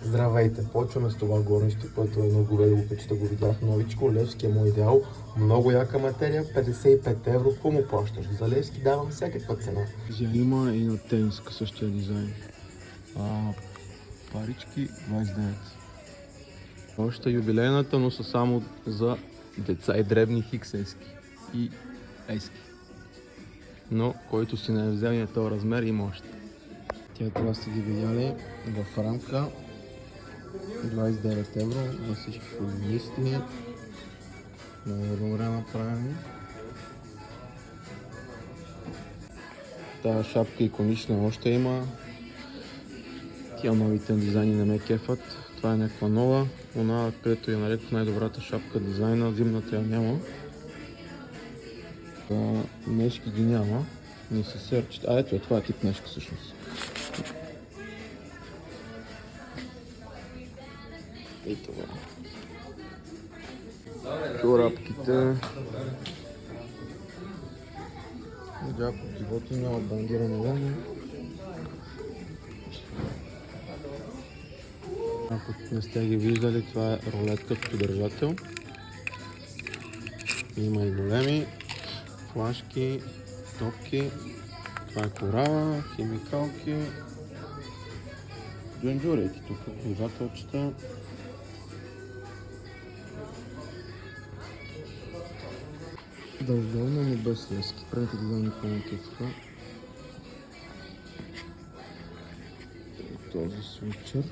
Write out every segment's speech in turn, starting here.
Здравейте! Почваме с това горнище, което е много велико, че го видях новичко. Левски е мой идеал. Много яка материя, 55 евро. Какво му плащаш? За Левски давам всякаква цена. Има и на тениска същия дизайн. Парички 29. Още юбилейната, но са само за деца и дребни хиксенски и ески. Но който си не е взел и този размер, има още. Тя трябва сте ги видяли в рамка 29 евро за всички футболисти. Много добре направени. Тая шапка иконична още има. Тия новите дизайни не ме кефат. Това е някаква нова. Она, където я нарекох най-добрата шапка дизайна, зимната я няма. Нешки ги няма. Не се сърчат. Ето това е тип нешка всъщност. И това. Чорапките. Дяко животи няма бандирано време. Ако не сте ги виждали, това е рулетка като държател. Има и големи флашки, топки. Това е корала, химикалки, джунджурейки тук, движателчета. Дължавна, но без лески. Правите дизайни по-накетка. Този свичър.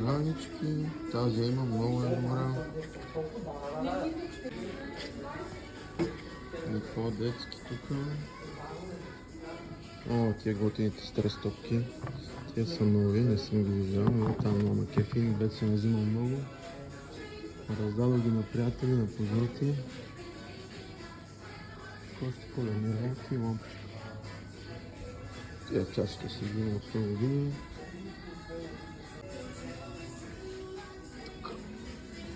Ранички, тази има много добра. И по-детски тук. О, тия готините стрес топки. Те са нови, не съм ги виждал, но там няма кефин, вече съм взимал много. Раздадох ги на приятели, на познати. Още по-лени работи и лампичка. Тия чашите са взимал от 100 години.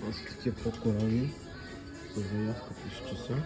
Това са такива по-корави, с заявка пише часа.